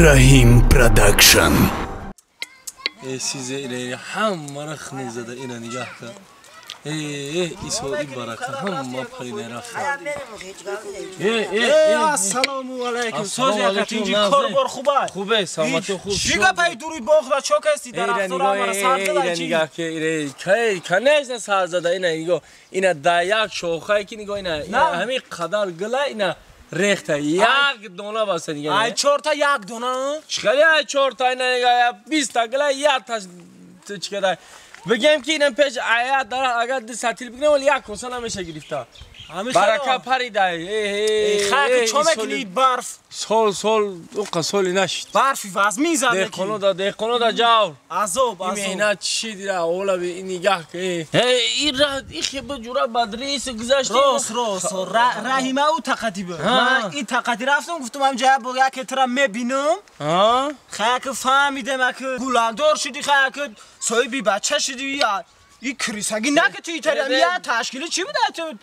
Rahim Production. Size ileri hamma rakhni zada ina nigah ka. isodi baraka hamma payne rakha. Assalomu alaykum. So'z yaqatinji kor bor xuba. Khube, salamato khub. Shiga pay duri bokhda chok asti daraftora mara sazada chi. Nigah ke ire kay kaneza sazada ina dayak shokhay ki nigo ina hami qadar gla ina ریخته یک دونه بسته دیگه ای 4 تا یک دونه چخلی ای 4 تا اینا 20 تا گله یک تا چیکار بگم که اینا پیش آیا داره اگر دستاتیل بگیرم ولی یک کنسه نمیشه گرفته برکه پریده خاک چمکلی برف سول او سول نشد برفی واز میزنه دقیقاً دا جاور عذاب اینا چی دیره اولا به این نگاه که این خیبه جورا بدریس گذاشتی راست رحیمه او تقدیبه من این تقدی رفتم گفتم هم جای بگه که ترا میبینم خاک فهمیدم که گولاندار شدی خاک صاحبی بچه شدی این کریسگی نه که توی تریا تشکیلی چی بوده تو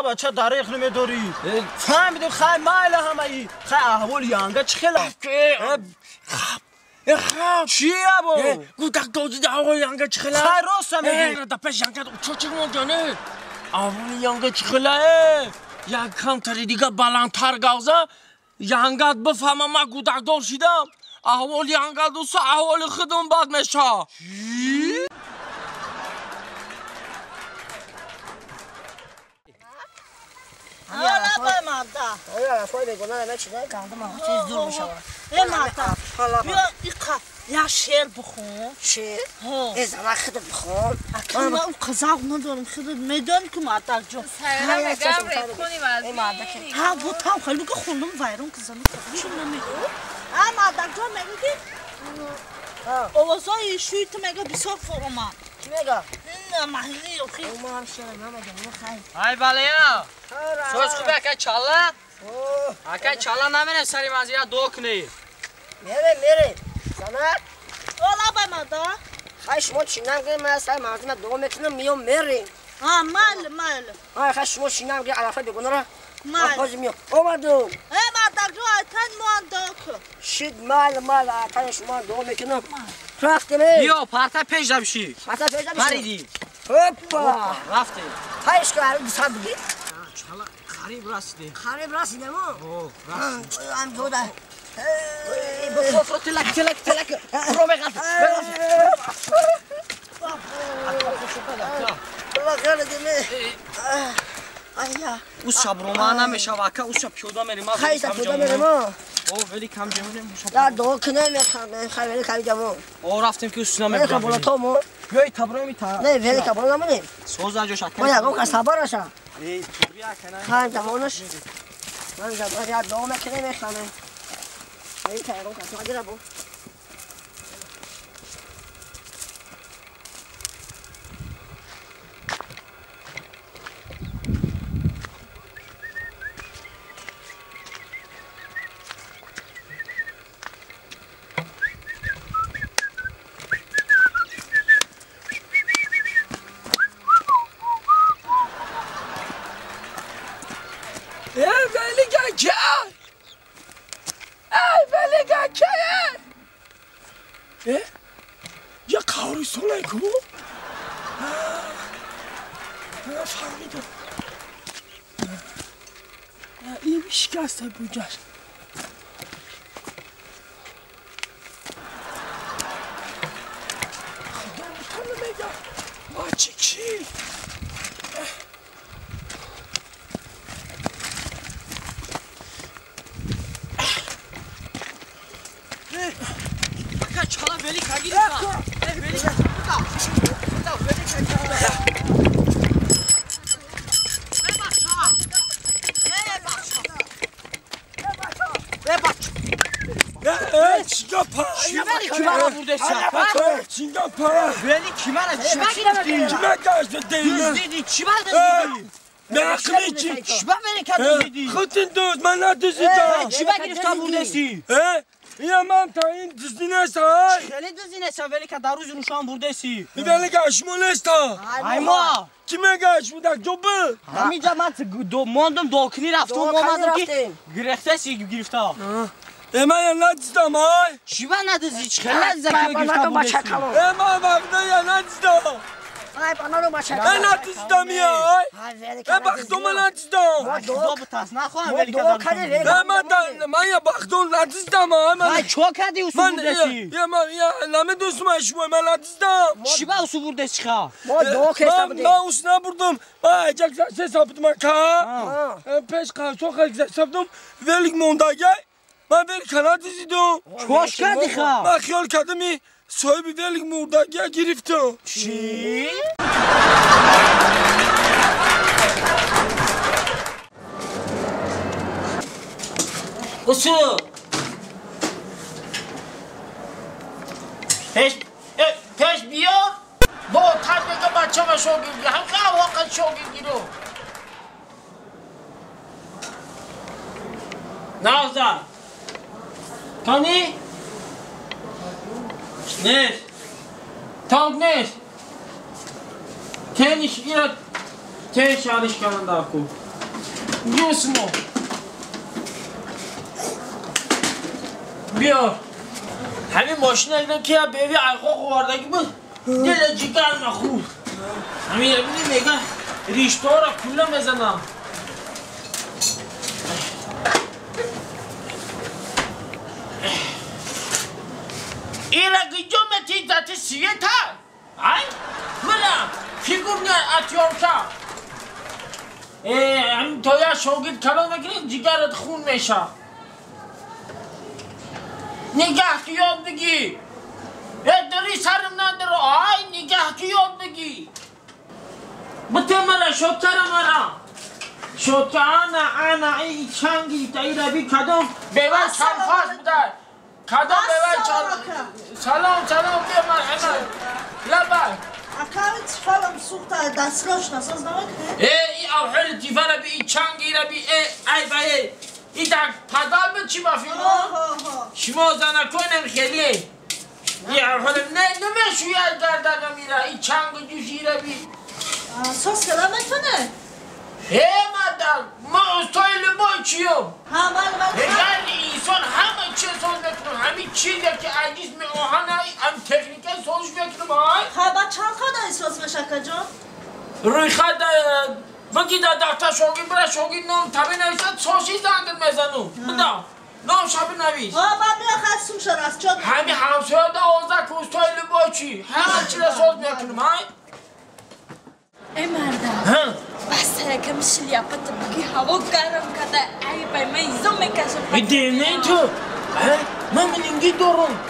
بچه داره نمی داری فهمیدم خیلی مایل همه ای خیلی احوال یانگه چه خیلی چیه بو؟ گودک دوزی ده آقای یانگه چه خیلی خیلی راست هم میگی دپش یانگه چه مجانه اول یانگه چه خیلی یک کم تری دیگه بلندتر گوزه یانگه بفهمم من گودک دار شدم احوال یانگه دوسته احوال خودم باد میشه چی؟ حالا با ماده آیا فای بگونه نمیشه کاندم چیز دور میشه ای ماده بیا یا شعر بخون شعر از اون خود بخون من اون قزاق ندارم خودت میدانی که ماده جون ها بو تام خیلی که خوندم وایرون کزانی چی نمیگو ماده جون میگی اوزای شویت میگه بسیار فرما میگه نه محلی اوکی ما هم شعر ماما جون خیلی های بالیا سوز خوبه که چاله اگه چاله نمینه سری مزیه دوک نی میره سنت اولا با ماده خیلی شما چینم گیر من سر مردم دو میکنم میام میریم مال خیلی شما چینم گیر علفه بگونه را مال باز میام اومدم ای ماده جو اتن مانداک شد مال اتن شما دو میکنم رفتیم بیا پرته پیش دمشی پرته پیش دمشی پریدی هپا رفتی خیلیش که هرون بساد بگی چاله خریب رسیدی خریب رسیدم رسیدی هم دوده بفرو تلک برو بگرد الله خیلی دیمه آیا اوز شب روما نمیشه واکه اوز شب پیودا میریم خیلی شب پیودا میریم ولی کم جمعونیم یا دو کنه میخوام خیلی ولی خیلی جمعون رفتیم که اوز ولی که بالا تو مون بیایی تبرای میتر نه ولی که بالا نمونیم سوز انجا شکر من یکم که سبار نشم ای توبیا کنه خیلی جمعونش من جمعون یا دو مکنه میخوام خیلی که یکم که سبار نبود یا کاری سوله کو فهمیدم این شکسته بوجش خدا مطمئن میگم بچه کی چاله ولی کگی دیگه ولی چیگا پا ولی کیمانا بوده چیگا پا ولی کیمانا چیما گرفتی کیما گشت دیگه دیدی چی بردی نقلی چی چیما ولی که دیدی خودتون دوست من ندوزیدم چیما گرفتا بوده سی یا من تا این دزدینه سای خیلی دزدینه سای ولی که در روز نشان برده سی ولی گشمون استا ای ما کی میگش بودک جوبه همینجا من ماندم داکنی رفتم ما مدرم که گرفته سی گرفته من ندیدم های چی با ندازی چی خیلی بنا رو مچکلو من وقتا یا ندیدم بنا رو مچکلو من ندیدم های بختم ندیدم دو بتاس نخواهم ما ولی دو کدام کردی من یا بختم ندیدم های چو کردی اصول من بردسی نمی دوستم اشوه من ندیدم چی با اصول بردسی خواه ما دو کشتا بودیم من اوش نبردم اجاک سه سابدم که پیش قوسو خیلی سابدم ولی موندگه من ولی کنار دیدم چوش کردی خواه من خیال کردم صاحبی ولی موندگه گرفتم چی؟ اصول پیش بیار با تبلیغ بچه ما شوگیر گیر هم که واقعا شوگیر گیرو نازدار تانی؟ نیست تانک نیست تنش ایراد تنش آرش کنن داکو یوسمو بیار همین ماشین اینا که بیوی ایخو خواردگی بود دل جگر نخود همین ببینی میگن ریشتو را کلا بزنم اینا گیجو متی داتی سیویتا ای منم فیگور نه اتیورکا همین تویا شوگید کلان بگیرید جگرت خون میشه نگه که یاد بگی داری سرم نداره آی نگه که یاد بگی بته مرا شوتر مرا شوتر انا ای چنگی تایی ربی کدوم بیوان چند خواست بوده کدوم بیوان چند سلام که من لبا اکاوی تفرم سوخته دستگاهش نساز نمکنه ای او حل تیفره بی ای چنگی ربی ای بایی ای در پدال به چی بافیونو؟ شما زنکونم خیلی یا حالا نمیشوی از گردگه میره این چنگ جوشی رو بی ساز کلا میتونه مدر ما استای لبای چیم همه یعنی انسان همه چی ساز میکنم همین چیزی که عجیز می آهنه هم تکنیکه سازش میکنم های خب چند خدا ساز میشه کجا؟ روی خد بگی در دفتر شوگی برای شوگی نام تبی نویسد سوشی زنگت میزنم بدا نام شب نویس من بیا خستم شد از چون همین همسایه دا آزک استای لبای چی همه چی را ساز میکنم های ای مردم بسته یکم شلیاپت بگی هوا گرم کده ای بای من ایزا میکشم دیمه تو من اینگی دارم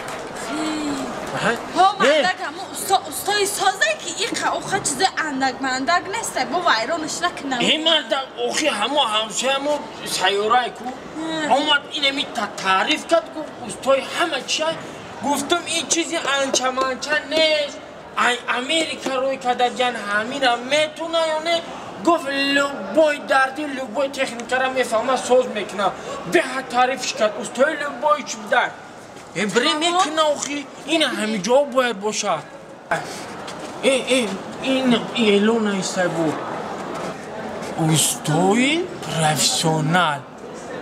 ها مندک همون استای سازه که این خواه چیز اندک مندک نیسته با ویرانش نکنم این مردم اوخی همسایه همون سیاره کو آمد اینمی تعریف کرد گفت استای همه چیه گفتم این چیزی انچه منچه نیست امریکا روی کده جن همین هم میتونه یا نه گفت لبای دردی لبای تکنیکه را میفهمه ساز میکنه به تعریفش کرد استای لبای چی بده بری میکنه اوخی این همه جا باید باشد این ایلو نیسته بود استای پروفیسیونال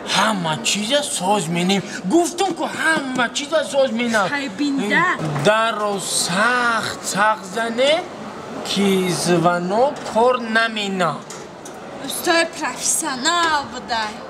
همه چیز ساز مینیم گفتم که همه چیز ساز مینم خیبینده در رو سخت زنه کیزوانو کار نمینم استای پروفیسیونال بوده